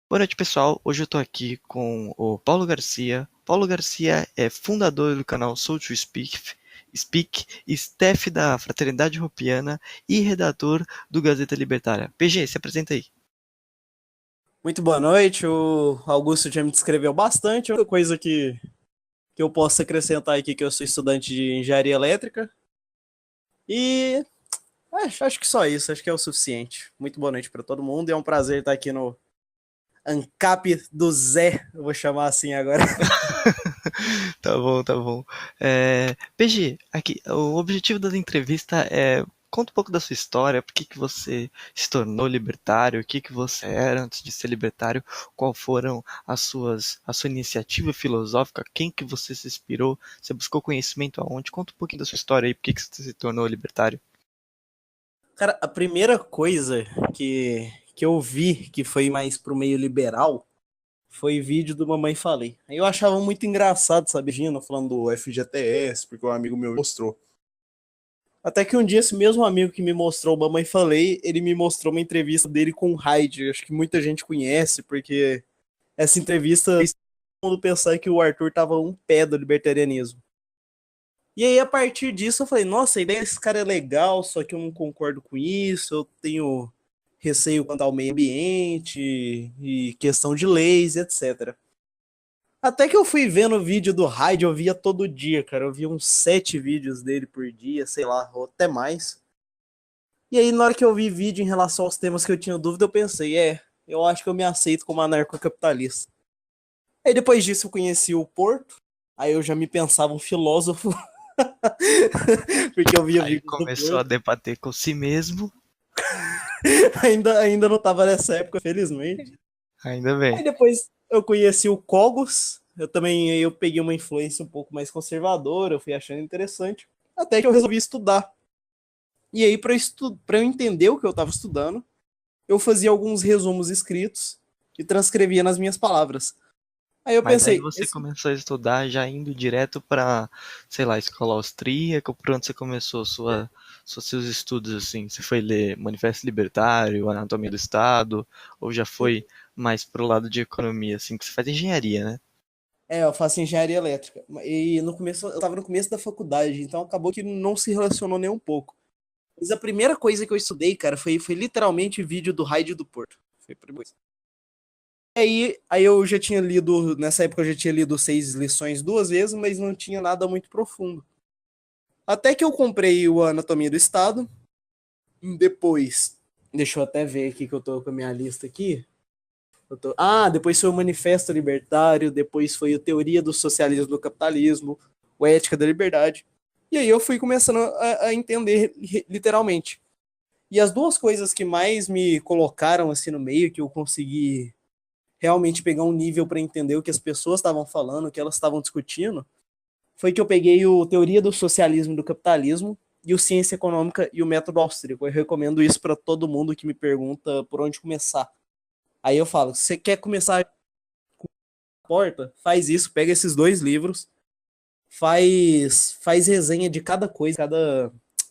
Boa noite, pessoal. Hoje eu tô aqui com o Paulo Garcia. Paulo Garcia é fundador do canal Soul to Speak, staff da Fraternidade Roupiana e redator do Gazeta Libertária. PG, se apresenta aí. Muito boa noite, o Augusto já me descreveu bastante. A única coisa que eu posso acrescentar aqui é que eu sou estudante de engenharia elétrica. E acho que só isso, acho que é o suficiente. Muito boa noite para todo mundo e é um prazer estar aqui no ANCAP do Zé, eu vou chamar assim agora. Tá bom, tá bom. PG, aqui, o objetivo da entrevista é conta um pouco da sua história, por que que você se tornou libertário, o que que você era antes de ser libertário, qual foram a sua iniciativa filosófica, quem que você se inspirou, você buscou conhecimento aonde? Conta um pouquinho da sua história aí, por que que você se tornou libertário. Cara, a primeira coisa que eu vi que foi mais pro meio liberal foi vídeo do Mamãe Falei. Aí eu achava muito engraçado, sabe, Gina, falando do FGTS, porque um amigo meu mostrou. Até que um dia esse mesmo amigo que me mostrou o Mamãe Falei, ele me mostrou uma entrevista dele com o Hyde. Acho que muita gente conhece, porque essa entrevista fez todo mundo pensar que o Arthur tava um pé do libertarianismo. E aí, a partir disso, eu falei, nossa, a ideia desse cara é legal, só que eu não concordo com isso, eu tenho receio quanto ao meio ambiente e questão de leis, etc. Até que eu fui vendo o vídeo do Hyde, eu via todo dia, cara. Eu via uns 7 vídeos dele por dia, sei lá, ou até mais. E aí, na hora que eu vi vídeo em relação aos temas que eu tinha dúvida, eu pensei, eu acho que eu me aceito como anarcocapitalista. Aí depois disso eu conheci o Porto, aí eu já me pensava um filósofo, porque eu via Aí vídeos do começou a Porto. debater com si mesmo, Ainda não tava nessa época, felizmente. ainda bem. Aí depois eu conheci o Cogos, eu peguei uma influência um pouco mais conservadora, eu fui achando interessante, até que eu resolvi estudar. E aí, pra eu entender o que eu tava estudando, eu fazia alguns resumos escritos e transcrevia nas minhas palavras. Aí eu Mas aí pensei, você começou a estudar já indo direto para, sei lá, escola austríaca, por onde você começou seus estudos assim? Você foi ler Manifesto Libertário, Anatomia do Estado, ou já foi mais pro lado de economia, assim, que você faz engenharia, né? eu faço engenharia elétrica. E no começo, eu tava no começo da faculdade, então acabou que não se relacionou nem um pouco. Mas a primeira coisa que eu estudei, cara, foi literalmente vídeo do Raid do Porto. Foi a primeira coisa. Aí eu já tinha lido, nessa época eu já tinha lido 6 lições 2 vezes, mas não tinha nada muito profundo. Até que eu comprei o Anatomia do Estado, depois, deixa eu até ver aqui que eu tô com a minha lista aqui. Depois foi o Manifesto Libertário, depois foi a Teoria do Socialismo do Capitalismo, o Ética da Liberdade. E aí eu fui começando a entender literalmente. E as duas coisas que mais me colocaram assim no meio, que eu consegui realmente pegar um nível para entender o que as pessoas estavam falando, o que elas estavam discutindo, foi que eu peguei o Teoria do Socialismo e do Capitalismo e o Ciência Econômica e o Método Austríaco. Eu recomendo isso para todo mundo que me pergunta por onde começar. Aí eu falo, se você quer começar a porta, faz isso, pega esses 2 livros, faz resenha de cada coisa,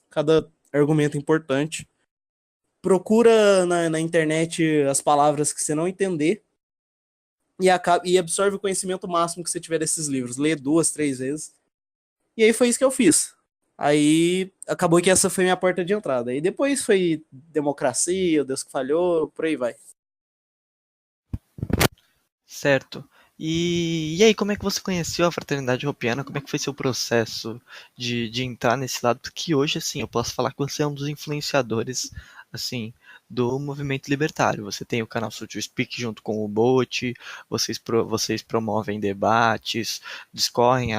cada argumento importante. Procura na internet as palavras que você não entender e absorve o conhecimento máximo que você tiver desses livros. Lê 2, 3 vezes. E aí foi isso que eu fiz. Aí acabou que essa foi minha porta de entrada. E depois foi democracia, o Deus que falhou, por aí vai. Certo. E aí, como é que você conheceu a Fraternidade Roupiana? Como é que foi seu processo de entrar nesse lado? Porque hoje, assim, eu posso falar que você é um dos influenciadores, assim, do movimento libertário. Você tem o canal Sul to Speak junto com o Bote, vocês promovem debates, discorrem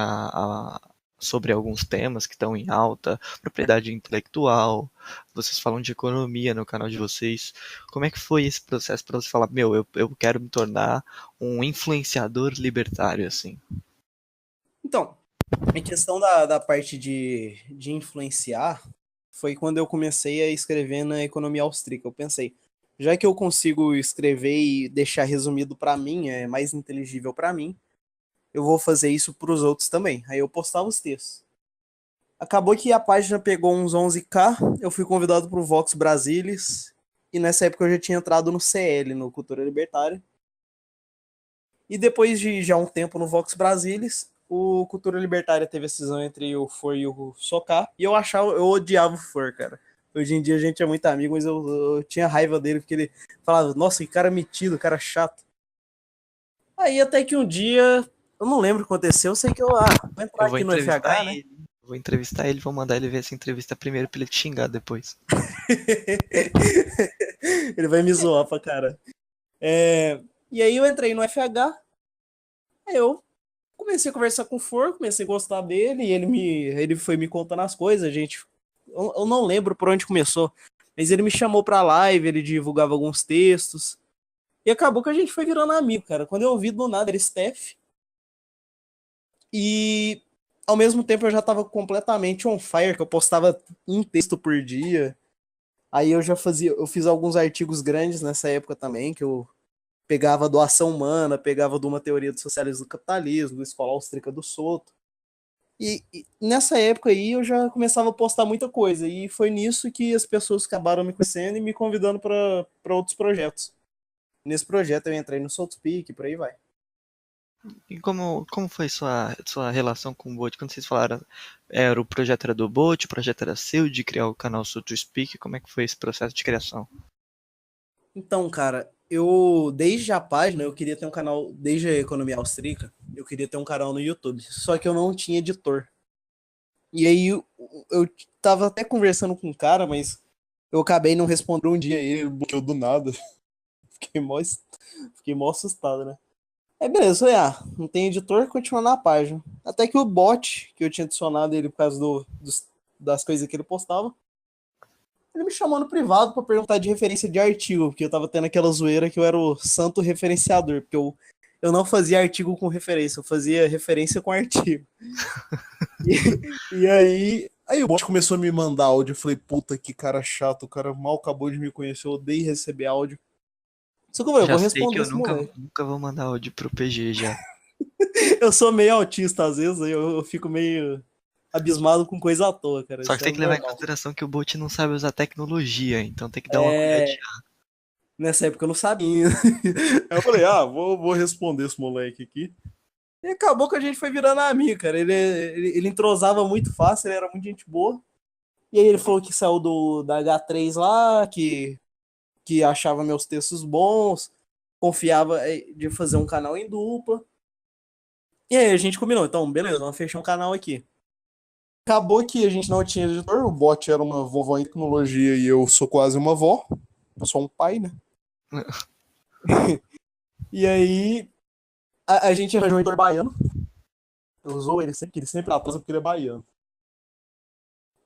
sobre alguns temas que estão em alta, propriedade intelectual, vocês falam de economia no canal de vocês. Como é que foi esse processo para você falar, meu, eu quero me tornar um influenciador libertário, assim? Então, a questão da parte de influenciar foi quando eu comecei a escrever na economia austríaca. Eu pensei, já que eu consigo escrever e deixar resumido para mim, é mais inteligível para mim, eu vou fazer isso para os outros também. Aí eu postava os textos. Acabou que a página pegou uns 11K, eu fui convidado para o Vox Brasilis, e nessa época eu já tinha entrado no CL, no Cultura Libertária. E depois de já um tempo no Vox Brasilis, o Cultura Libertária teve a cisão entre o For e o Socar. E eu odiava o For, cara. Hoje em dia a gente é muito amigo, mas eu tinha raiva dele, porque ele falava, nossa, que cara metido, cara chato. Aí até que um dia, eu não lembro o que aconteceu, eu sei que vou entrar Eu vou aqui no entrevistar FH, né? ele. Vou entrevistar ele, vou mandar ele ver essa entrevista primeiro pra ele te xingar depois. Ele vai me zoar pra cara. E aí eu entrei no FH, aí eu comecei a conversar com o For, comecei a gostar dele, e ele foi me contando as coisas, gente. Eu não lembro por onde começou, mas ele me chamou pra live, ele divulgava alguns textos. E acabou que a gente foi virando amigo, cara. Quando eu vi do nada, era Steph. E ao mesmo tempo eu já tava completamente on fire, que eu postava um texto por dia. Aí eu fiz alguns artigos grandes nessa época também, que eu pegava doação humana, pegava de uma teoria do socialismo do capitalismo, do Escola Austríaca do Soto. E nessa época aí eu já começava a postar muita coisa. E foi nisso que as pessoas acabaram me conhecendo e me convidando para outros projetos. Nesse projeto eu entrei no SoulSpeak, por aí vai. E como foi sua relação com o Bolt? Quando vocês falaram, o projeto era do Bolt, o projeto era seu de criar o canal So to Speak, como é que foi esse processo de criação? Então, cara, eu desde a página eu queria ter um canal, desde a economia austríaca, eu queria ter um canal no YouTube. Só que eu não tinha editor. E aí eu tava até conversando com um cara, mas eu acabei não respondendo um dia ele bloqueou do nada. Fiquei mó, fiquei mó assustado, né? Aí beleza, eu falei, não tem editor, continua na página. Até que o bot, que eu tinha adicionado ele por causa das coisas que ele postava, ele me chamou no privado pra perguntar de referência de artigo, porque eu tava tendo aquela zoeira que eu era o santo referenciador, porque eu não fazia artigo com referência, eu fazia referência com artigo. E aí o bot começou a me mandar áudio, eu falei, puta que cara chato, o cara mal acabou de me conhecer, eu odeio receber áudio. Só que eu Já vou sei que responder eu esse nunca, moleque. nunca vou mandar áudio pro PG já. Eu sou meio autista às vezes, aí eu fico meio abismado com coisa à toa, cara. Só que Isso é tem que levar em normal. consideração que o Bolt não sabe usar tecnologia, então tem que dar uma É. cuidadinha. Nessa época eu não sabia. Aí eu falei, vou responder esse moleque aqui. E acabou que a gente foi virando amigo, cara. Ele entrosava muito fácil, ele era muito gente boa. E aí ele falou que saiu da H3 lá, que achava meus textos bons, confiava de fazer um canal em dupla. E aí a gente combinou, então, beleza, vamos fechar um canal aqui. Acabou que a gente não tinha editor, o bot era uma vovó em tecnologia e eu sou quase uma avó. Eu sou um pai, né? E aí a gente arranjou um editor baiano. Eu usou ele sempre, que ele sempre aposta porque ele é baiano.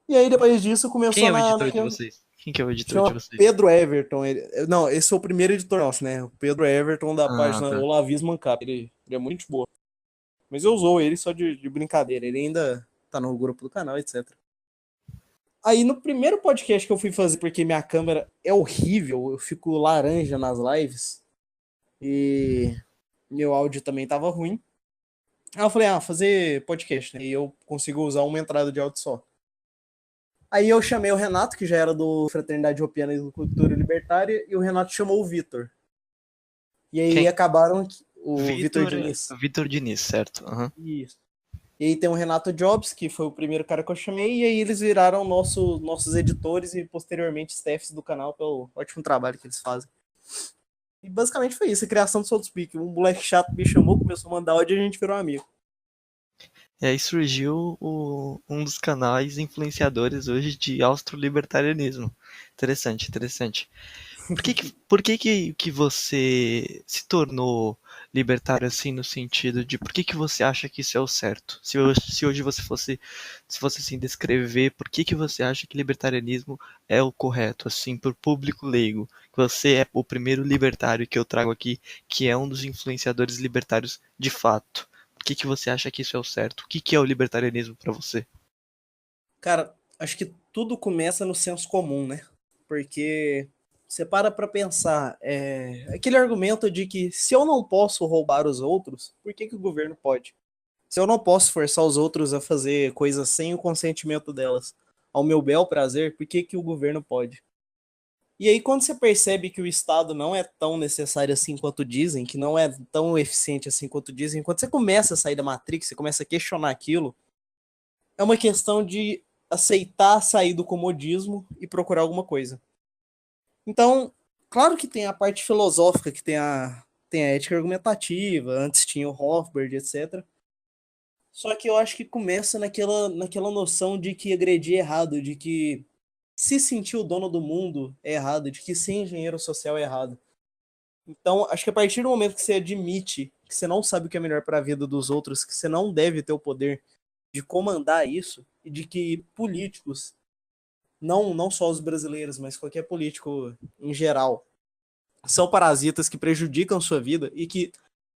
E aí depois disso Quem começou é o na editor de naquela. vocês? Quem que é o editor de Chama vocês? Pedro Everton. Não, esse é o primeiro editor nosso, né? O Pedro Everton da Ah, página tá. Olavismo Ancap. Ele é muito boa. Mas eu usou ele só de brincadeira. Ele ainda tá no grupo do canal, etc. Aí no primeiro podcast que eu fui fazer, porque minha câmera é horrível, eu fico laranja nas lives e meu áudio também tava ruim. Aí eu falei, fazer podcast, né? E eu consigo usar uma entrada de áudio só. Aí eu chamei o Renato, que já era do Fraternidade Europeana e do Cultura Libertária, e o Renato chamou o Vitor. E aí Quem? acabaram o Vitor Vitor, Diniz. Vitor Diniz, certo? Aham. Isso. E aí tem o Renato Jobs, que foi o primeiro cara que eu chamei, e aí eles viraram nossos editores e posteriormente staffs do canal pelo ótimo trabalho que eles fazem. E basicamente foi isso, a criação do SoulSpeak. Um moleque chato me chamou, começou a mandar áudio e a gente virou amigo. E aí surgiu um dos canais influenciadores hoje de austro-libertarianismo. Interessante, interessante. Por que que você se tornou libertário assim no sentido de por que que você acha que isso é o certo? Se hoje se fosse assim descrever, por que que você acha que libertarianismo é o correto, assim, por público leigo? Que você é o primeiro libertário que eu trago aqui, que é um dos influenciadores libertários de fato. Por que que você acha que isso é o certo? O que que é o libertarianismo para você? Cara, acho que tudo começa no senso comum, né? Porque você para pra pensar, aquele argumento de que se eu não posso roubar os outros, por que o governo pode? Se eu não posso forçar os outros a fazer coisas sem o consentimento delas, ao meu bel prazer, por que o governo pode? E aí, quando você percebe que o Estado não é tão necessário assim quanto dizem, que não é tão eficiente assim quanto dizem, quando você começa a sair da Matrix, você começa a questionar aquilo, é uma questão de aceitar sair do comodismo e procurar alguma coisa. Então, claro que tem a parte filosófica, que tem a ética argumentativa, antes tinha o Hofbard, etc. Só que eu acho que começa naquela noção de que agredir é errado, de que se sentir o dono do mundo é errado, de que ser engenheiro social é errado. Então, acho que a partir do momento que você admite que você não sabe o que é melhor para a vida dos outros, que você não deve ter o poder de comandar isso, e de que políticos, não só os brasileiros, mas qualquer político em geral, são parasitas que prejudicam sua vida e que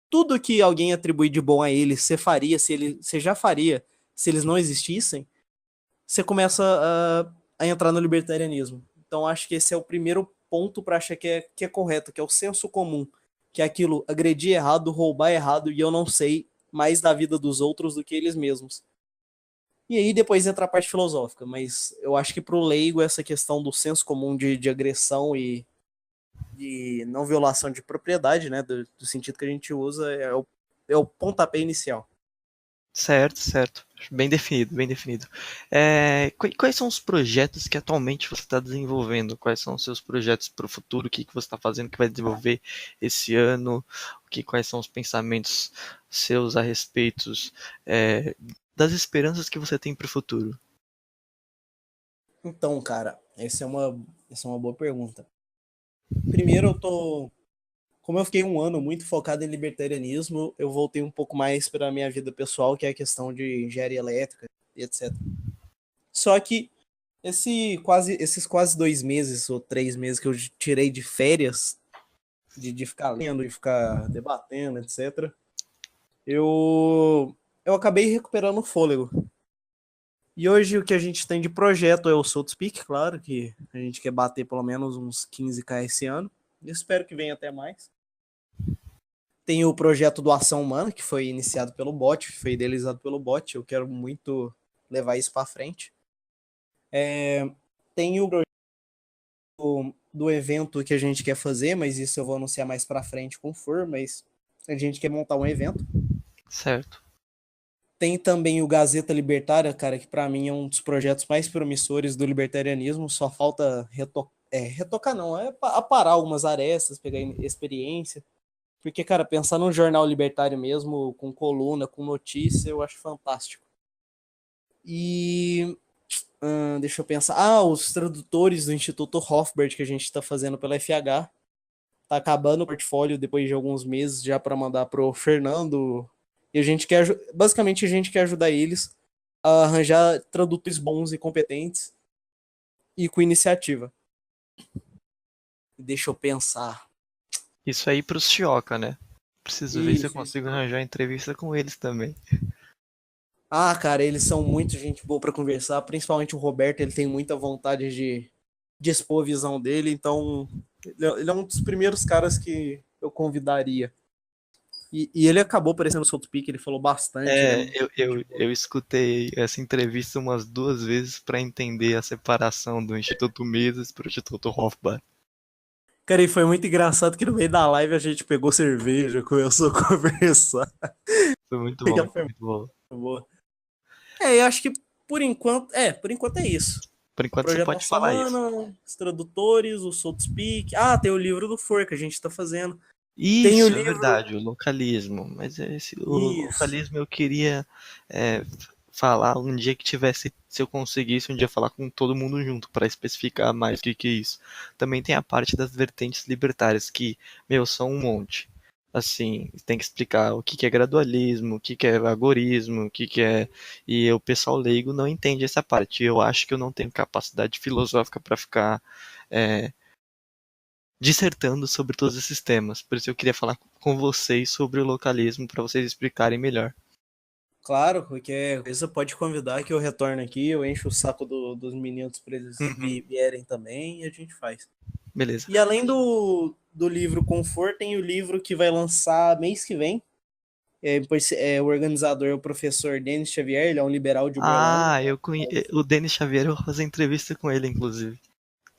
tudo que alguém atribui de bom a eles, você faria, você já faria se eles não existissem, você começa a entrar no libertarianismo. Então acho que esse é o primeiro ponto para achar que é correto, que é o senso comum, que é aquilo, agredir errado, roubar errado, e eu não sei mais da vida dos outros do que eles mesmos. E aí depois entra a parte filosófica, mas eu acho que pro leigo essa questão do senso comum de agressão e de não violação de propriedade, né, do sentido que a gente usa, é o pontapé inicial. Certo, certo. Bem definido, bem definido. Quais são os projetos que atualmente você está desenvolvendo? Quais são os seus projetos para o futuro? O que você está fazendo que vai desenvolver esse ano? Quais são os pensamentos seus a respeito das esperanças que você tem para o futuro? Então, cara, essa é uma boa pergunta. Primeiro, como eu fiquei um ano muito focado em libertarianismo, eu voltei um pouco mais para a minha vida pessoal, que é a questão de engenharia elétrica e etc. Só que esses quase 2 meses ou 3 meses que eu tirei de férias, de ficar lendo e ficar debatendo, etc., eu acabei recuperando o fôlego. E hoje o que a gente tem de projeto é o Soul to Speak, claro, que a gente quer bater pelo menos uns 15K esse ano. Espero que venha até mais. Tem o projeto do Ação Humana, que foi iniciado pelo bot, foi idealizado pelo bot. Eu quero muito levar isso para frente. Tem o projeto do evento que a gente quer fazer, mas isso eu vou anunciar mais para frente com for, mas a gente quer montar um evento. Certo. Tem também o Gazeta Libertária, cara, que para mim é um dos projetos mais promissores do libertarianismo. Só falta retocar não, aparar algumas arestas, pegar experiência. Porque, cara, pensar num jornal libertário mesmo, com coluna, com notícia, eu acho fantástico. E deixa eu pensar. Os tradutores do Instituto Hofbard que a gente está fazendo pela FH. Tá acabando o portfólio depois de alguns meses já para mandar pro Fernando. E basicamente a gente quer ajudar eles a arranjar tradutores bons e competentes e com iniciativa. Deixa eu pensar. Isso aí para o Chioca, né? Preciso ver se eu Isso. consigo arranjar entrevista com eles também. Cara, eles são muito gente boa para conversar, principalmente o Roberto, ele tem muita vontade de expor a visão dele, então ele é um dos primeiros caras que eu convidaria. E ele acabou aparecendo no South Peak, ele falou bastante, ele é É, um eu, gente eu, boa. eu escutei essa entrevista umas 2 vezes para entender a separação do Instituto Mises para o Instituto Hofbauer. Cara, e foi muito engraçado que no meio da live a gente pegou cerveja, começou a conversar. Foi muito Foi bom, foi muito bom. boa. Eu acho que por enquanto é isso. Por enquanto você Projeto da pode falar isso. semana, os tradutores, o Soul to Speak. Tem o livro do For que a gente tá fazendo. Tem o Isso, é livro. verdade, o localismo. Mas o Isso. localismo eu queria é, falar um dia que tivesse, se eu conseguisse um dia falar com todo mundo junto, para especificar mais o que é isso. Também tem a parte das vertentes libertárias, que, meu, são um monte. Assim, tem que explicar o que é gradualismo, o que é agorismo, o que é. E o pessoal leigo não entende essa parte. Eu acho que eu não tenho capacidade filosófica para ficar é, dissertando sobre todos esses temas. Por isso eu queria falar com vocês sobre o localismo para vocês explicarem melhor. Claro, porque você pode convidar que eu retorno aqui, eu encho o saco dos meninos para eles Uhum, vierem também e a gente faz. beleza. E além do livro Conforto, tem o livro que vai lançar mês que vem. O organizador é o professor Denis Xavier, ele é um liberal de Uberlândia. Ah, o Denis Xavier, eu vou fazer entrevista com ele, inclusive.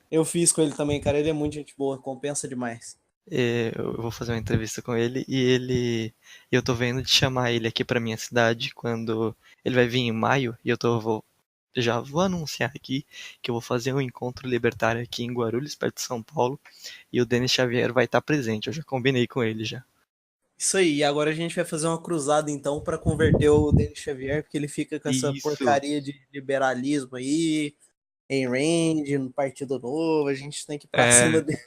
Eu fiz com ele também, cara. Ele é muito gente boa, compensa demais. Eu vou fazer uma entrevista com ele e eu tô vendo de chamar ele aqui pra minha cidade quando ele vai vir em maio e já vou anunciar aqui que eu vou fazer um encontro libertário aqui em Guarulhos, perto de São Paulo, e o Denis Xavier vai estar presente. Eu já combinei com ele já. Isso aí, e agora a gente vai fazer uma cruzada então para converter o Denis Xavier, porque ele fica com essa Isso. porcaria de liberalismo aí, em Rand, no Partido Novo, a gente tem que ir pra cima É, dele.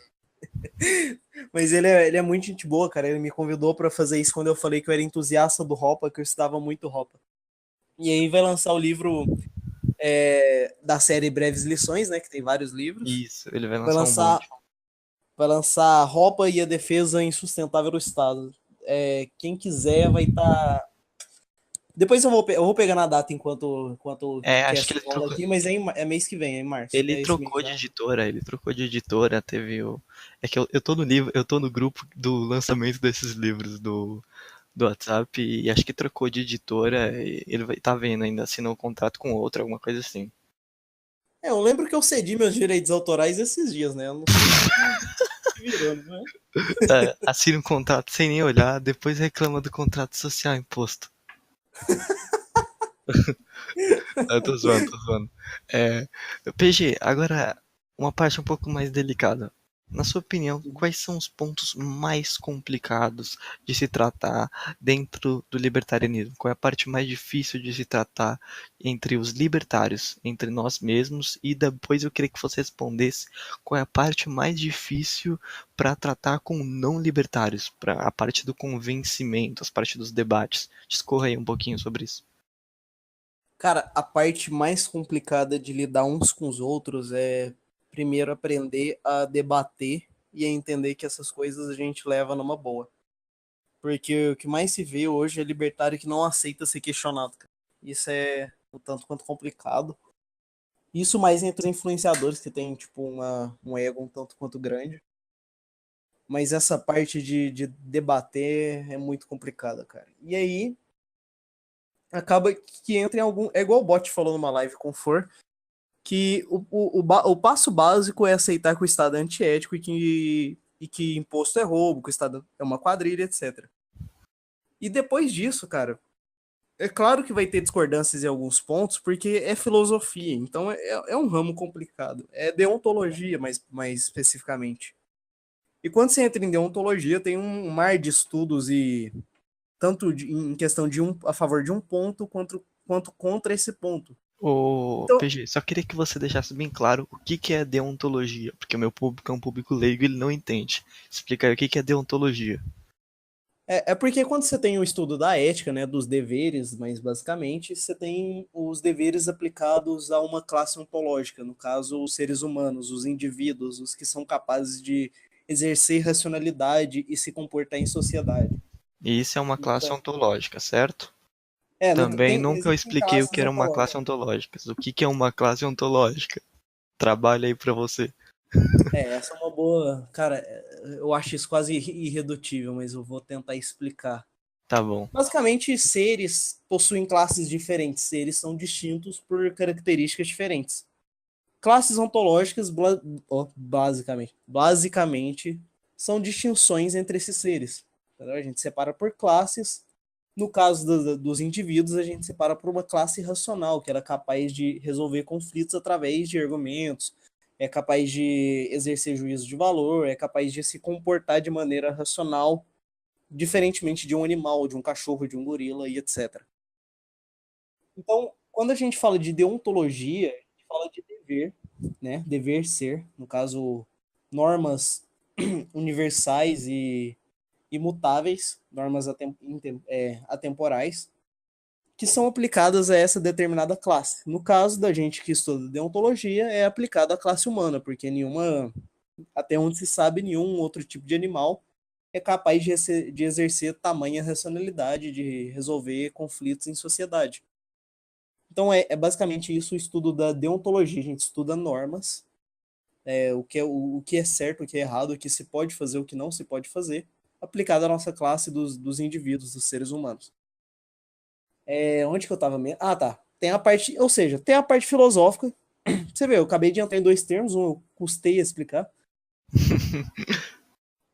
Mas ele é muito gente boa, cara. Ele me convidou para fazer isso quando eu falei que eu era entusiasta do Hoppe, que eu estudava muito Hoppe. E aí vai lançar o livro da série Breves Lições, né? Que tem vários livros. isso. Ele vai Vai lançar um lançar, monte. vai lançar Hoppe e a Defesa Insustentável do Estado. Quem quiser vai estar. Depois eu vou pegar na data enquanto o É, acho que cast ele rola trocou. aqui, mas é mês que vem, é em março. Ele É esse mês trocou de já. editora, teve o. É que eu tô no livro, eu tô no grupo do lançamento desses livros do WhatsApp e acho que trocou de editora. E ele vai tá vendo ainda, assinou um contrato com outra, alguma coisa assim. Eu lembro que eu cedi meus direitos autorais esses dias, né? Eu não sei como que virou, né? É, assina um contrato sem nem olhar, depois reclama do contrato social imposto. Eu tô zoando, tô zoando. É, PG, agora uma parte um pouco mais delicada. Na sua opinião, quais são os pontos mais complicados de se tratar dentro do libertarianismo? Qual é a parte mais difícil de se tratar entre os libertários, entre nós mesmos? E depois eu queria que você respondesse qual é a parte mais difícil para tratar com não libertários, para a parte do convencimento, as partes dos debates. Discorra aí um pouquinho sobre isso. Cara, a parte mais complicada de lidar uns com os outros é primeiro aprender a debater e a entender que essas coisas a gente leva numa boa. Porque o que mais se vê hoje é libertário que não aceita ser questionado, cara. Isso é um tanto quanto complicado. Isso mais entre os influenciadores que tem, tipo, um ego um tanto quanto grande. Mas essa parte de debater é muito complicada, cara. E aí, acaba que entra em algum. É igual o Bot falou numa live com o For, que o passo básico é aceitar que o Estado é antiético e que imposto é roubo, que o Estado é uma quadrilha, etc. E depois disso, cara, é claro que vai ter discordâncias em alguns pontos, porque é filosofia, então é um ramo complicado. É deontologia, mais especificamente. E quando você entra em deontologia, tem um mar de estudos e tanto em questão de a favor de um ponto quanto contra esse ponto. Ô, Então, PG, só queria que você deixasse bem claro o que que é deontologia, porque o meu público é um público leigo e ele não entende. Explica aí o que que é deontologia. é porque quando você tem o estudo da ética, né, dos deveres, mas basicamente você tem os deveres aplicados a uma classe ontológica, no caso, os seres humanos, os indivíduos, os que são capazes de exercer racionalidade e se comportar em sociedade. E isso é uma classe Então, ontológica, certo? Também nunca eu existem expliquei o que classes era uma classe ontológicas. ontológica. O que que é uma classe ontológica? Trabalho aí pra você. Essa é uma boa. Cara, eu acho isso quase irredutível, mas eu vou tentar explicar. Tá bom. Basicamente, seres possuem classes diferentes. Seres são distintos por características diferentes. Classes ontológicas, basicamente, são distinções entre esses seres. Entendeu? A gente separa por classes. No caso dos indivíduos, a gente separa por uma classe racional, que era capaz de resolver conflitos através de argumentos, é capaz de exercer juízo de valor, é capaz de se comportar de maneira racional, diferentemente de um animal, de um cachorro, de um gorila e etc. Então, quando a gente fala de deontologia, a gente fala de dever, né? Dever ser, no caso, normas universais e imutáveis, normas atemporais, que são aplicadas a essa determinada classe. No caso da gente que estuda deontologia, é aplicada à classe humana, porque até onde se sabe, nenhum outro tipo de animal é capaz de exercer tamanha racionalidade, de resolver conflitos em sociedade. Então é basicamente isso o estudo da deontologia. A gente estuda normas, o que é certo, o que é errado, o que se pode fazer, o que não se pode fazer, aplicado à nossa classe dos indivíduos, dos seres humanos. Onde que eu estava mesmo? Ah, tá. Tem a parte, ou seja, tem a parte filosófica, Você vê, eu acabei de entrar em dois termos, um eu custei a explicar.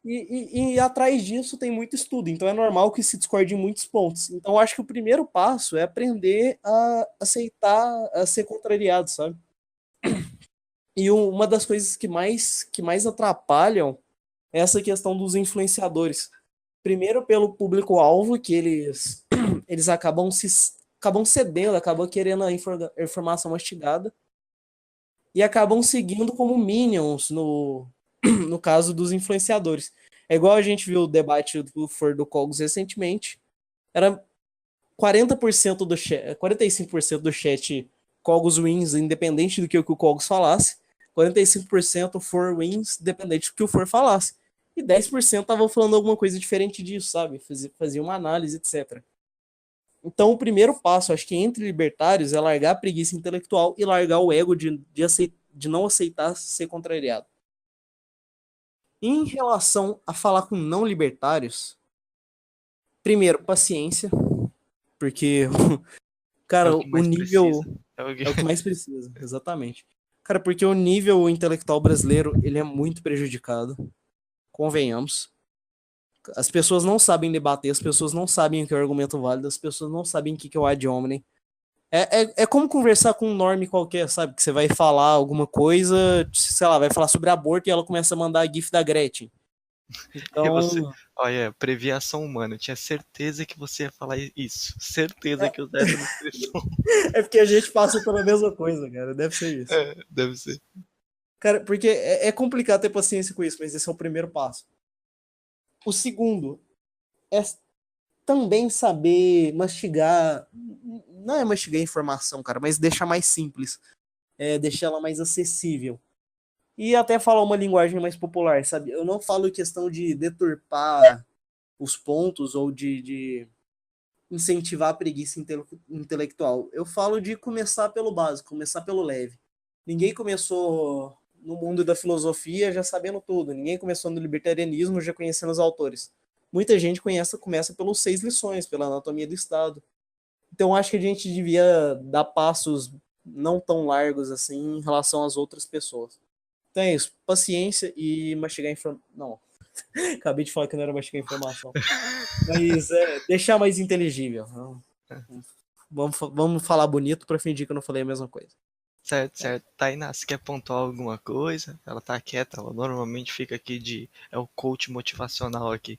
E atrás disso tem muito estudo, então é normal que se discorde em muitos pontos. Então eu acho que o primeiro passo é aprender a aceitar, a ser contrariado, sabe? E uma das coisas que mais atrapalham é essa questão dos influenciadores. Primeiro pelo público-alvo, que eles acabam cedendo, acabam querendo a informação mastigada e acabam seguindo como minions no caso dos influenciadores. É igual a gente viu o debate do For do Cogos recentemente. Era 40% do chat, 45% do chat Cogos wins, independente do que o Cogos falasse. 45% For wins, independente do que o For falasse. E 10% estavam falando alguma coisa diferente disso, sabe? Fazia uma análise, etc. Então, o primeiro passo, acho que entre libertários, é largar a preguiça intelectual e largar o ego de não aceitar ser contrariado. Em relação a falar com não libertários, primeiro, paciência, porque, É cara, o que o mais precisa. nível É o que... é o que mais precisa, exatamente. Cara, porque o nível intelectual brasileiro, ele é muito prejudicado, convenhamos. As pessoas não sabem debater, as pessoas não sabem o que é o argumento válido, as pessoas não sabem o que é o ad hominem. É como conversar com um norme qualquer, sabe? Que você vai falar alguma coisa, sei lá, vai falar sobre aborto e ela começa a mandar a gif da Gretchen. E você, Então, olha, previação humana, eu tinha certeza que você ia falar isso. Certeza que eu usar essa descrição. é porque a gente passa pela mesma coisa, cara. Deve ser isso. É, deve ser. Cara, porque é complicado ter paciência com isso, mas esse é o primeiro passo. O segundo é também saber mastigar. Não é mastigar a informação, cara, mas deixar mais simples. Deixar ela mais acessível. E até falar uma linguagem mais popular, sabe? Eu não falo questão de deturpar os pontos ou de incentivar a preguiça intelectual. Eu falo de começar pelo básico, começar pelo leve. Ninguém começou no mundo da filosofia já sabendo tudo. Ninguém começou no libertarianismo já conhecendo os autores. Muita gente começa pelos 6 lições, pela anatomia do Estado. Então acho que a gente devia dar passos não tão largos assim em relação às outras pessoas. Então é isso, paciência e mastigar informação. Não, acabei de falar que não era mastigar informação. Mas deixar mais inteligível. Vamos falar bonito pra fingir que eu não falei a mesma coisa. Certo, certo. Tainá, você quer pontuar alguma coisa? Ela tá quieta, ela normalmente fica aqui de. É o coach motivacional aqui.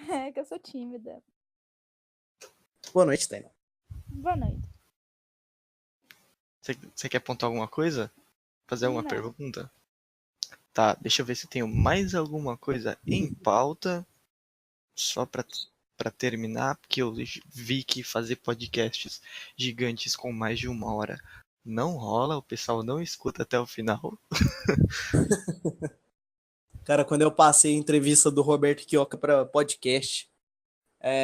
É que eu sou tímida. Boa noite, Taina. Boa noite. Você quer pontuar alguma coisa? Fazer alguma Não. pergunta? Tá, deixa eu ver se tenho mais alguma coisa em pauta. Só pra terminar, porque eu vi que fazer podcasts gigantes com mais de 1 hora não rola, o pessoal não escuta até o final. Cara, quando eu passei a entrevista do Roberto Quioca pra podcast,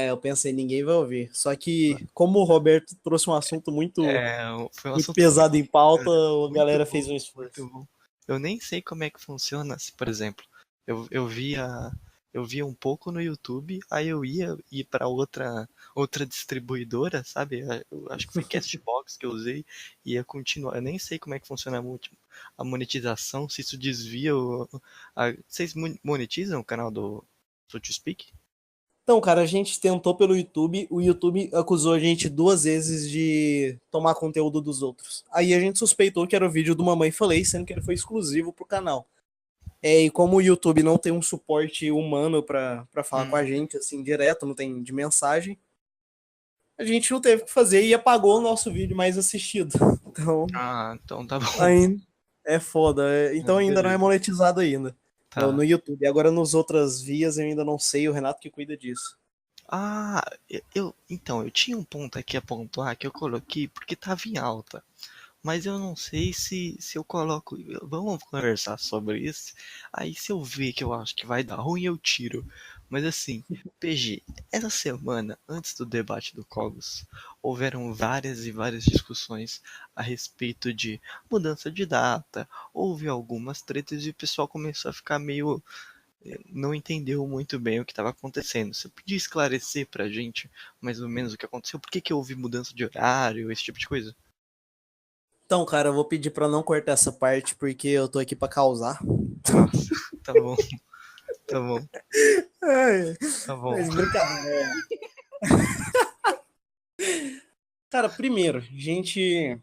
eu pensei, ninguém vai ouvir. Só que, como o Roberto trouxe um assunto muito, É, foi um muito assunto pesado em pauta, a muito galera bom, fez um muito esforço. bom. Eu nem sei como é que funciona, se, por exemplo, eu via um pouco no YouTube, aí eu ia ir para outra distribuidora, sabe? Eu acho que foi Castbox que eu usei e ia continuar. Eu nem sei como é que funciona a monetização, se isso desvia vocês monetizam o canal do So to Speak? Então, cara, a gente tentou pelo YouTube, o YouTube acusou a gente 2 vezes de tomar conteúdo dos outros. Aí a gente suspeitou que era o vídeo do Mamãe Falei, sendo que ele foi exclusivo pro canal. E como o YouTube não tem um suporte humano pra falar com a Hum. gente, assim, direto, não tem de mensagem, a gente não teve o que fazer e apagou o nosso vídeo mais assistido. Então, Ah, então tá bom. ainda é foda. Então Ah, ainda não é beleza. monetizado ainda. No Tá. YouTube. Agora nos outras vias eu ainda não sei, o Renato que cuida disso. Ah, então, eu tinha um ponto aqui a pontuar que eu coloquei porque tava em alta. Mas eu não sei se eu coloco. Vamos conversar sobre isso. Aí se eu ver que eu acho que vai dar ruim, eu tiro. Mas assim, PG, essa semana, antes do debate do Cogos, houveram várias e várias discussões a respeito de mudança de data. Houve algumas tretas e o pessoal começou a ficar meio. Não entendeu muito bem o que estava acontecendo. Você podia esclarecer pra gente mais ou menos o que aconteceu? Por que houve mudança de horário, esse tipo de coisa? Então, cara, eu vou pedir pra não cortar essa parte, porque eu tô aqui pra causar. Nossa, tá bom, tá bom, É, tá bom. mas brincadeira. Cara, primeiro, gente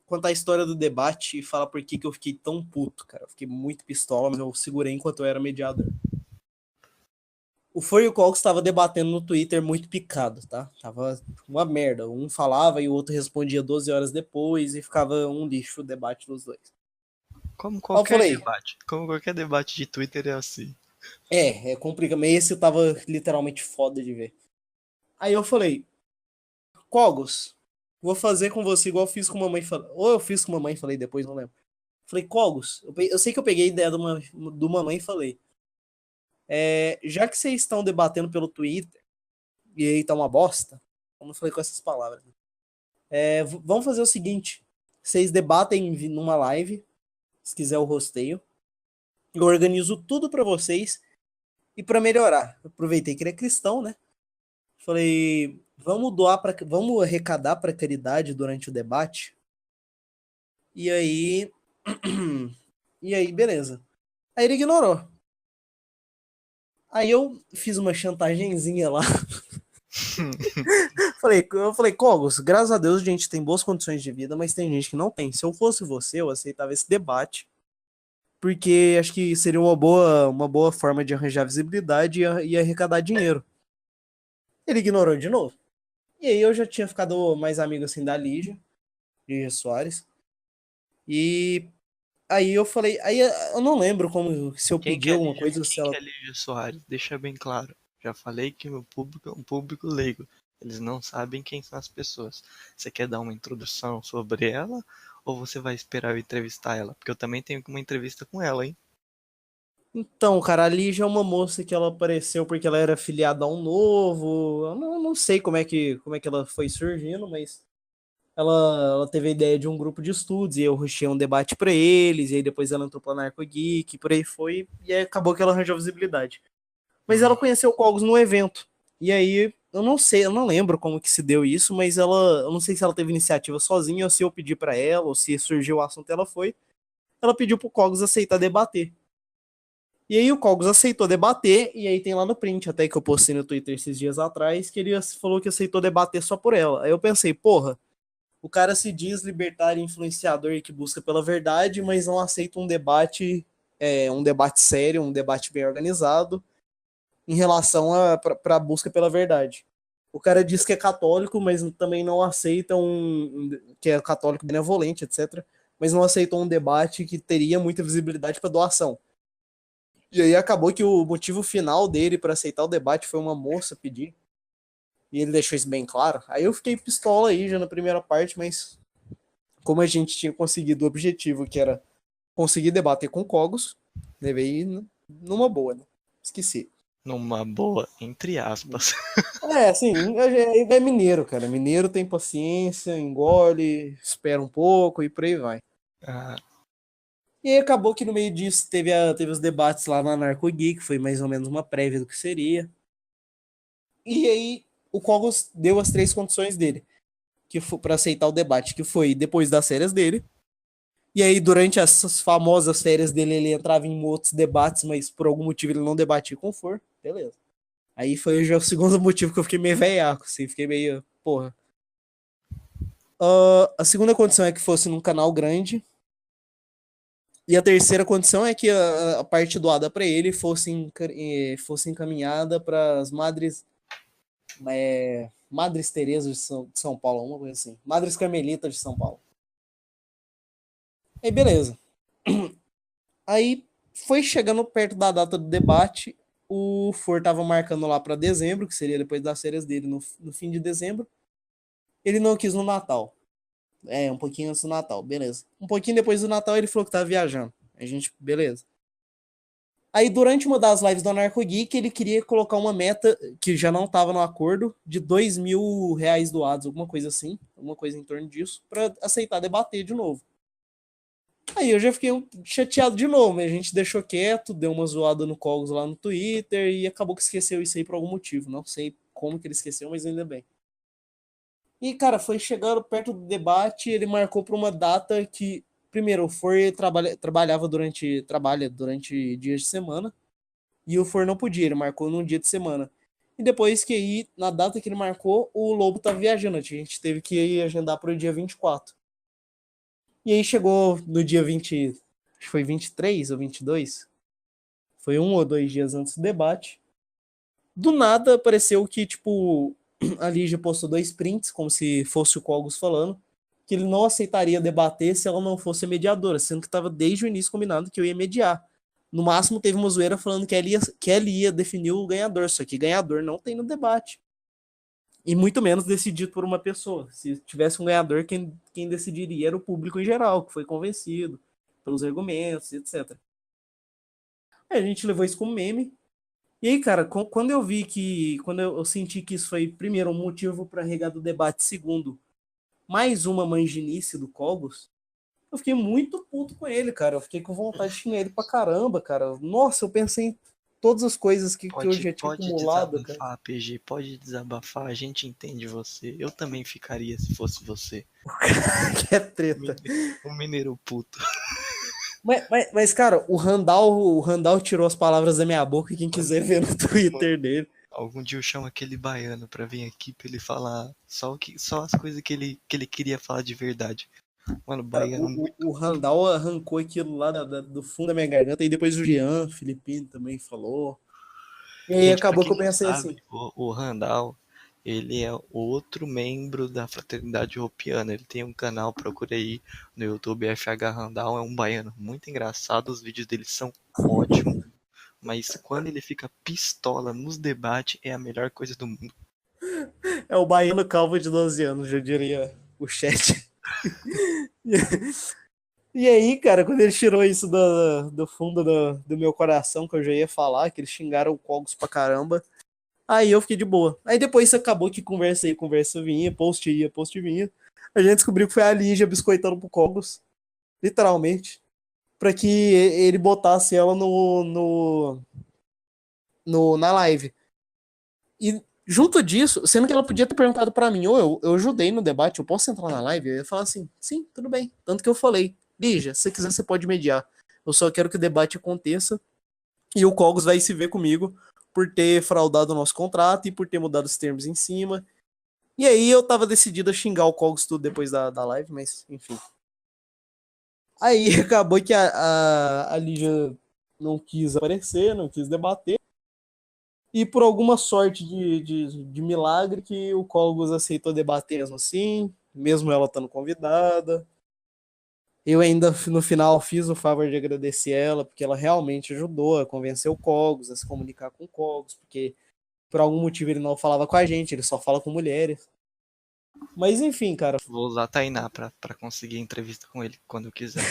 contar a história do debate e falar por que eu fiquei tão puto, cara. Eu fiquei muito pistola, mas eu segurei enquanto eu era mediador. O Foi e o Cox estava debatendo no Twitter muito picado, tá? Tava uma merda. Um falava e o outro respondia 12 horas depois e ficava um lixo o debate dos dois. Como Aí eu qualquer falei, debate, como qualquer debate de Twitter é assim. é complicado, mas esse tava literalmente foda de ver. Aí eu falei, Cogos, vou fazer com você igual eu fiz com mamãe. Ou eu fiz com mamãe e falei depois, não lembro. Falei, Cogos, eu sei que eu peguei a ideia do mamãe e falei. Já que vocês estão debatendo pelo Twitter, e aí tá uma bosta, como eu falei com essas palavras, vamos fazer o seguinte: vocês debatem numa live, se quiser eu rosteio, eu organizo tudo pra vocês, e pra melhorar, aproveitei que ele é cristão, né? Falei, vamos arrecadar pra caridade durante o debate, e aí, e aí, beleza. Aí ele ignorou. Aí eu fiz uma chantagenzinha lá. Eu falei, Cogos, graças a Deus a gente tem boas condições de vida, mas tem gente que não tem. Se eu fosse você, eu aceitava esse debate, porque acho que seria uma boa forma de arranjar visibilidade e arrecadar dinheiro. Ele ignorou de novo. E aí eu já tinha ficado mais amigo assim da Lígia Soares. E aí eu falei, aí eu não lembro como se eu Quem pedi que é alguma Lígia, coisa, se quem que ela. é Lígia Soares? Deixa bem claro. Já falei que o público é um público leigo. Eles não sabem quem são as pessoas. Você quer dar uma introdução sobre ela? Ou você vai esperar eu entrevistar ela? Porque eu também tenho uma entrevista com ela, hein? Então, cara, a Lígia é uma moça que ela apareceu porque ela era filiada a um novo. Eu não sei como é que ela foi surgindo, mas ela teve a ideia de um grupo de estudos e eu rushei um debate pra eles, e aí depois ela entrou pra Narco Geek, por aí foi, e aí acabou que ela arranjou visibilidade. Mas ela conheceu o Cogos no evento. E aí, eu não sei, eu não lembro como que se deu isso, mas eu não sei se ela teve iniciativa sozinha ou se eu pedi pra ela, ou se surgiu o assunto ela foi. Ela pediu pro Cogos aceitar debater. E aí o Cogos aceitou debater, e aí tem lá no print, até que eu postei no Twitter esses dias atrás, que ele falou que aceitou debater só por ela. Aí eu pensei, porra, o cara se diz libertário influenciador e que busca pela verdade, mas não aceita um debate sério, um debate bem organizado em relação para a busca pela verdade. O cara diz que é católico, mas também não aceita que é católico benevolente, etc. Mas não aceitou um debate que teria muita visibilidade para doação. E aí acabou que o motivo final dele para aceitar o debate foi uma moça pedir. E ele deixou isso bem claro. Aí eu fiquei pistola aí já na primeira parte, mas como a gente tinha conseguido o objetivo, que era conseguir debater com Cogos, levei numa boa, né? Esqueci. Numa boa, entre aspas. Assim, é mineiro, cara. Mineiro tem paciência, engole, espera um pouco e por aí vai. Ah, E aí acabou que no meio disso teve os debates lá na Narco Geek, foi mais ou menos uma prévia do que seria. E aí o Cogos deu as três condições dele, que foi para aceitar o debate, que foi depois das férias dele. E aí durante essas famosas férias dele ele entrava em outros debates, mas por algum motivo ele não debatia com for. Beleza. Aí foi já o segundo motivo que eu fiquei meio veiaco, assim, fiquei meio, porra. A segunda condição é que fosse num canal grande. E a terceira condição é que a parte doada para ele fosse encaminhada para as Madres Teresa de São Paulo, uma coisa assim. Madres Carmelitas de São Paulo. Aí beleza. Aí foi chegando perto da data do debate, o For tava marcando lá para dezembro, que seria depois das férias dele no fim de dezembro. Ele não quis no Natal. Um pouquinho antes do Natal, beleza. Um pouquinho depois do Natal ele falou que tava viajando. A gente, beleza. Aí durante uma das lives do Anarco Geek ele queria colocar uma meta que já não tava no acordo de R$ 2.000 doados, alguma coisa assim, alguma coisa em torno disso, pra aceitar debater de novo. Aí eu já fiquei chateado de novo, a gente deixou quieto, deu uma zoada no Cogos lá no Twitter e acabou que esqueceu isso aí por algum motivo. Não sei como que ele esqueceu, mas ainda bem. E, cara, foi chegando perto do debate, ele marcou para uma data que, primeiro, o For trabalha durante dias de semana, e o For não podia, ele marcou num dia de semana. E depois que aí, na data que ele marcou, o Lobo tava viajando, a gente teve que ir agendar para o dia 24. E aí chegou no dia 20, acho que foi 23 ou 22, foi 1 ou 2 dias antes do debate. Do nada apareceu que, tipo, a Lígia postou 2 prints, como se fosse o Cogos falando, que ele não aceitaria debater se ela não fosse mediadora, sendo que estava desde o início combinado que eu ia mediar. No máximo teve uma zoeira falando que ela ia definir o ganhador, só que ganhador não tem no debate. E muito menos decidido por uma pessoa. Se tivesse um ganhador, quem decidiria era o público em geral, que foi convencido pelos argumentos, etc. Aí a gente levou isso como meme. E aí, cara, quando eu vi que. Quando eu senti que isso foi, primeiro, um motivo para regar do debate, segundo, mais uma manginice do Cogos, eu fiquei muito puto com ele, cara. Eu fiquei com vontade de xingar ele pra caramba, cara. Nossa, eu pensei em todas as coisas que eu Pode, já tinha pode acumulado, cara. desabafar, PG, pode desabafar, a gente entende você. Eu também ficaria se fosse você. Que é treta. Um mineiro puto. Mas, cara, o Randall tirou as palavras da minha boca e quem quiser ver no Twitter dele. Algum dia eu chamo aquele baiano pra vir aqui pra ele falar só as coisas que ele queria falar de verdade. Mano, Cara, baiano o, muito. o, o Randall arrancou aquilo lá do fundo da minha garganta e depois o Jean Filipino também falou. E aí Gente, pra acabou que quem eu não pensei assim, sabe, o Randall, ele é outro membro da Fraternidade Roupiana. Ele tem um canal, procura aí no YouTube, FH Randall. É um baiano muito engraçado, os vídeos dele são ótimos. Mas quando ele fica pistola nos debates, é a melhor coisa do mundo. é o baiano calvo de 12 anos, já diria o chat. E aí, cara, quando ele tirou isso do fundo do meu coração, que eu já ia falar, que eles xingaram o Cogos pra caramba, aí eu fiquei de boa. Aí depois acabou que conversa ia, conversa vinha, post ia, post vinha. A gente descobriu que foi a Lígia biscoitando pro Cogos, literalmente, pra que ele botasse ela na live. E junto disso, sendo que ela podia ter perguntado pra mim, ou eu ajudei no debate, eu posso entrar na live? Eu ia falar assim, sim, tudo bem. Tanto que eu falei, Lígia, se você quiser você pode mediar. Eu só quero que o debate aconteça e o Cogos vai se ver comigo por ter fraudado o nosso contrato e por ter mudado os termos em cima. E aí eu tava decidido a xingar o Cogos tudo depois da live, mas enfim. Aí acabou que a Lígia não quis aparecer, não quis debater. E por alguma sorte de milagre que o Cogos aceitou debater mesmo assim, mesmo ela estando convidada. Eu ainda no final fiz o favor de agradecer ela, porque ela realmente ajudou a convencer o Cogos a se comunicar com o Cogos, porque por algum motivo ele não falava com a gente, ele só fala com mulheres. Mas enfim, cara. Vou usar a Tainá pra conseguir entrevista com ele quando eu quiser.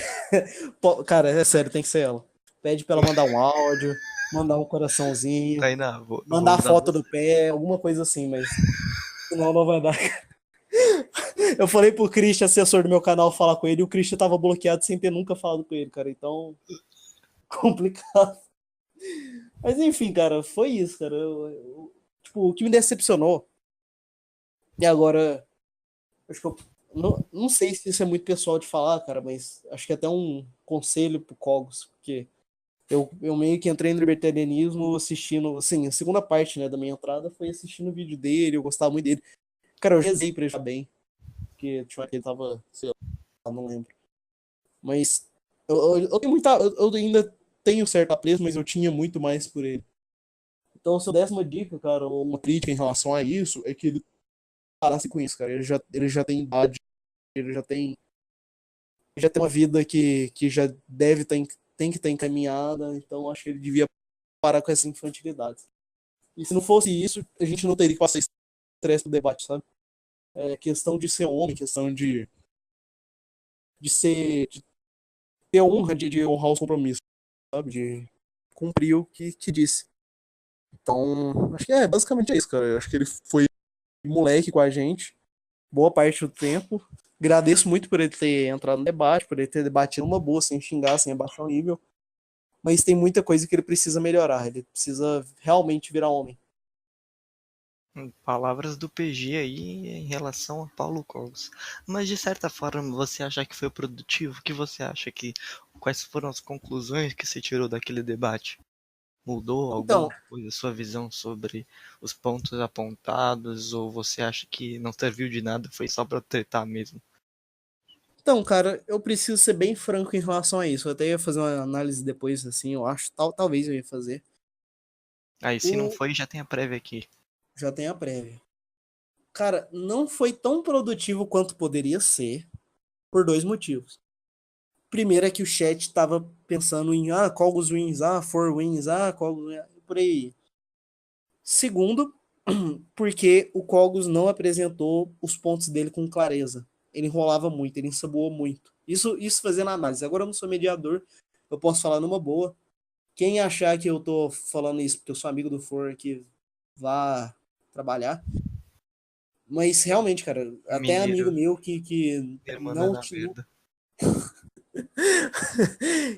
Cara, é sério, tem que ser ela. Pede pra ela mandar um áudio, mandar um coraçãozinho, Tainá, eu vou mandar a usar foto você. do pé, alguma coisa assim, mas senão não vai dar. Eu falei pro Christian, assessor do meu canal, falar com ele, e o Christian tava bloqueado sem ter nunca falado com ele, cara. Então, complicado. Mas enfim, cara, foi isso, cara. Tipo, o que me decepcionou, e agora, acho que eu não sei se isso é muito pessoal de falar, cara, mas acho que é até um conselho pro Cogos, porque eu meio que entrei no libertarianismo assistindo, assim, a segunda parte, né, da minha entrada foi assistindo o vídeo dele, eu gostava muito dele. Cara, eu rezei pra ele estar bem, porque tinha hora que ele tava, sei lá, não lembro. Mas eu tenho muita. Eu ainda tenho certo apreço, mas eu tinha muito mais por ele. Então, se eu desse uma dica, cara, ou uma crítica em relação a isso, é que ele parasse com isso, cara. Ele já tem idade, ele já tem uma vida que já deve ter, tem que estar encaminhada, então acho que ele devia parar com essa infantilidade. E se não fosse isso, a gente não teria que passar estresse no debate, sabe? É questão de ser homem, questão de ter honra, de honrar os compromissos, sabe? De cumprir o que disse. Então, acho que basicamente é isso, cara. Eu acho que ele foi moleque com a gente, boa parte do tempo. Agradeço muito por ele ter entrado no debate, por ele ter debatido uma boa, sem xingar, sem abaixar o nível. Mas tem muita coisa que ele precisa melhorar. Ele precisa realmente virar homem. Palavras do PG aí em relação a Paulo Cogos. Mas de certa forma, você acha que foi produtivo? O que você acha que. Quais foram as conclusões que você tirou daquele debate? Mudou alguma Então, coisa a sua visão sobre os pontos apontados? Ou você acha que não serviu de nada, foi só pra tretar mesmo? então, cara, eu preciso ser bem franco em relação a isso. Eu até ia fazer uma análise depois, assim, eu acho. Talvez eu ia fazer. Aí, se não O... foi, já tem a prévia aqui. Já tem a prévia. Cara, não foi tão produtivo quanto poderia ser, por dois motivos. Primeiro é que o chat tava pensando em, qual os wins, four wins, qual por aí. Segundo, porque o Kogos não apresentou os pontos dele com clareza. Ele enrolava muito, ele ensaboou muito. Isso fazendo análise. Agora eu não sou mediador, eu posso falar numa boa. Quem achar que eu tô falando isso porque eu sou amigo do For que vá trabalhar. Mas realmente, cara, até amigo Mineiro, meu que irmã não, na merda.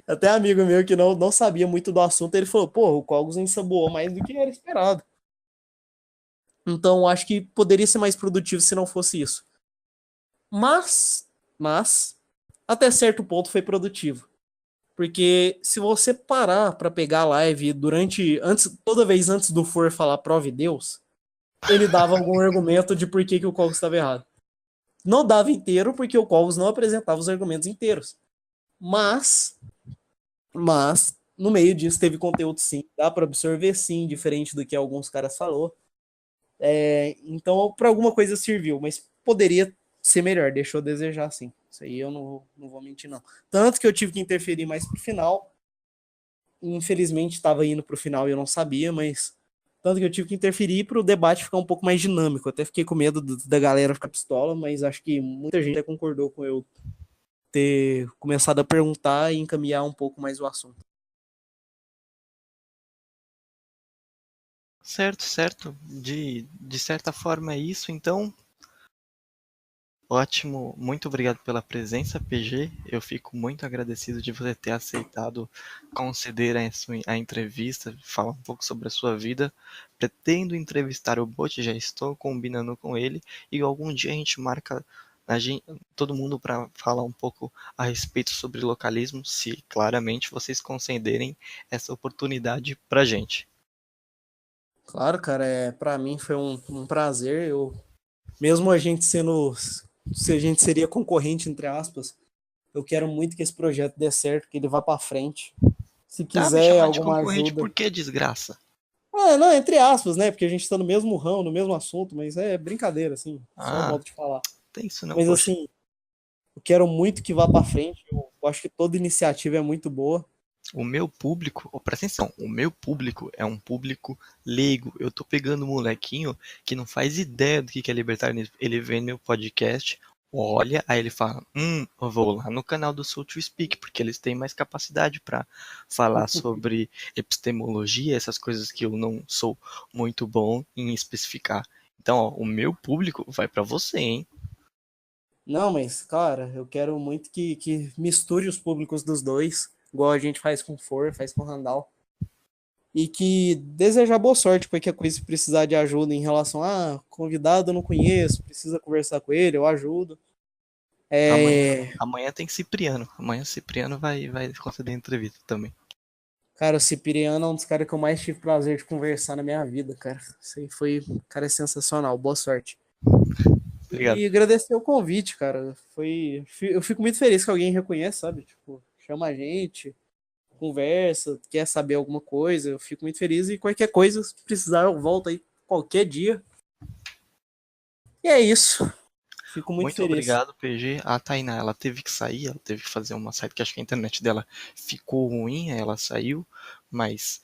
até amigo meu que não sabia muito do assunto, ele falou, pô, o Kogos ensaboou mais do que era esperado. Então, acho que poderia ser mais produtivo se não fosse isso. Mas, até certo ponto foi produtivo. Porque se você parar pra pegar a live toda vez antes do For falar prove Deus, ele dava algum argumento de por que o Cogos estava errado. Não dava inteiro, porque o Cogos não apresentava os argumentos inteiros. Mas, no meio disso teve conteúdo sim. Dá pra absorver sim, diferente do que alguns caras falou. Então, para alguma coisa serviu, mas poderia ser melhor, deixou a desejar, sim. Isso aí eu não vou mentir, não. Tanto que eu tive que interferir mais pro final. Infelizmente, estava indo pro final e eu não sabia, mas. Tanto que eu tive que interferir para o debate ficar um pouco mais dinâmico. Eu até fiquei com medo da galera ficar pistola, mas acho que muita gente até concordou com eu ter começado a perguntar e encaminhar um pouco mais o assunto. Certo, certo. De certa forma é isso, então. Ótimo, muito obrigado pela presença, PG. Eu fico muito agradecido de você ter aceitado conceder a entrevista, falar um pouco sobre a sua vida. Pretendo entrevistar o Bot, já estou combinando com ele e algum dia a gente marca todo mundo para falar um pouco a respeito sobre localismo, se claramente vocês concederem essa oportunidade pra gente. Claro, cara, para mim foi um prazer. Mesmo a gente sendo, se a gente seria concorrente, entre aspas, eu quero muito que esse projeto dê certo, que ele vá para frente. Se Tá, me quiser chamar de alguma concorrente, ajuda. por que desgraça? Não, entre aspas, né? Porque a gente tá no mesmo ramo, no mesmo assunto, mas é brincadeira, assim, só um Ah, modo de falar. tem isso não, Mas poxa. assim, eu quero muito que vá para frente. Eu acho que toda iniciativa é muito boa. O meu público, presta atenção, o meu público é um público leigo. Eu tô pegando um molequinho que não faz ideia do que é libertarianismo. Ele vê meu podcast, olha, aí ele fala, eu vou lá no canal do Soul to Speak, porque eles têm mais capacidade para falar sobre epistemologia, essas coisas que eu não sou muito bom em especificar. Então, ó, o meu público vai para você, hein? Não, mas, cara, eu quero muito que misture os públicos dos dois, igual a gente faz com o For, faz com o Randall. E que desejar boa sorte para que a coisa se precisar de ajuda em relação convidado eu não conheço, precisa conversar com ele, eu ajudo. Amanhã, É, amanhã tem Cipriano. Amanhã Cipriano vai conceder entrevista também. cara, o Cipriano é um dos caras que eu mais tive prazer de conversar na minha vida, cara. Isso aí foi, cara, é sensacional, boa sorte. Obrigado. E agradecer o convite, cara. Eu fico muito feliz que alguém reconhece, sabe? Tipo, chama a gente, conversa, quer saber alguma coisa, eu fico muito feliz e qualquer coisa, se precisar, eu volto aí qualquer dia. E é isso. Fico muito Muito feliz. obrigado, PG. A Tainá, ela teve que sair, ela teve que fazer uma saída, que acho que a internet dela ficou ruim, aí ela saiu. Mas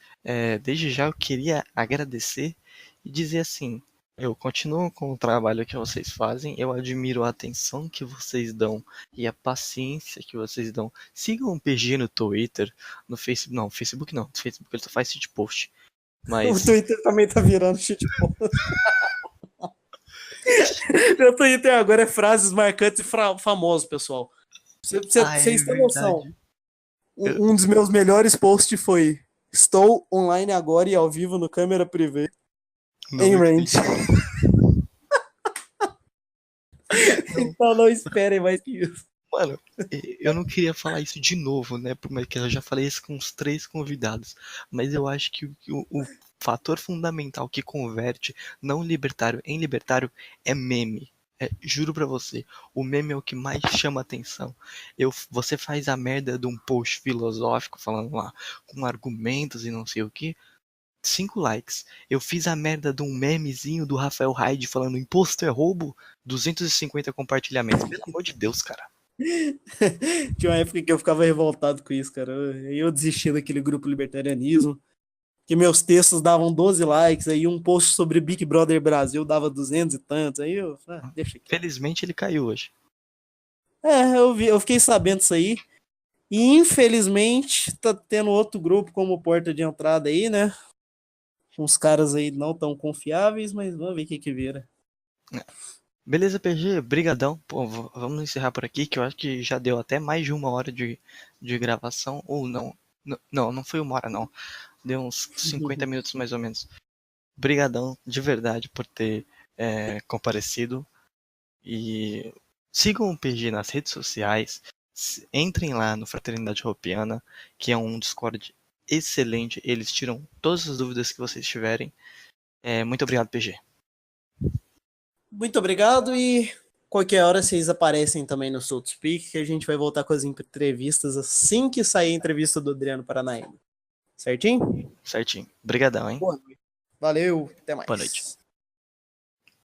desde já eu queria agradecer e dizer assim, eu continuo com o trabalho que vocês fazem, eu admiro a atenção que vocês dão e a paciência que vocês dão. Sigam o PG no Twitter, no Facebook, não, Facebook não, no Facebook ele só faz shitpost. O Mas Twitter também tá virando shitpost. Meu Twitter agora é frases marcantes e famosos, pessoal. é Vocês têm noção? verdade. Um dos meus melhores posts foi: Estou online agora e ao vivo no câmera privê Não em me range. Então não esperem mais que isso. Mano, eu não queria falar isso de novo, né? Porque eu já falei isso com os 3 convidados. Mas eu acho que o fator fundamental que converte não libertário em libertário é meme. Juro pra você, o meme é o que mais chama atenção. Você faz a merda de um post filosófico falando lá com argumentos e não sei o que, 5 likes. Eu fiz a merda de um memezinho do Rafael Hyde falando imposto é roubo, 250 compartilhamentos. Pelo amor de Deus, cara. Tinha uma época que eu ficava revoltado com isso, cara. Eu desisti daquele grupo libertarianismo, que meus textos davam 12 likes, aí um post sobre Big Brother Brasil dava 200 e tantos, aí deixa aqui. Felizmente ele caiu hoje. Eu fiquei sabendo disso aí, e infelizmente tá tendo outro grupo como porta de entrada aí, né? Uns caras aí não tão confiáveis, mas vamos ver o que vira. Beleza, PG, brigadão. Pô, vamos encerrar por aqui, que eu acho que já deu até mais de 1 hora de gravação, ou não. Não foi 1 hora, não. Deu uns 50 minutos mais ou menos. Brigadão, de verdade, por ter comparecido. E sigam o PG nas redes sociais. Entrem lá no Fraternidade Roupiana, que é um Discord excelente. Eles tiram todas as dúvidas que vocês tiverem. Muito obrigado, PG. Muito obrigado e qualquer hora vocês aparecem também no Soul to Speak, que a gente vai voltar com as entrevistas assim que sair a entrevista do Adriano Paranaíba. Certinho? Certinho. Brigadão, hein? Boa noite. Valeu, até mais. Boa noite.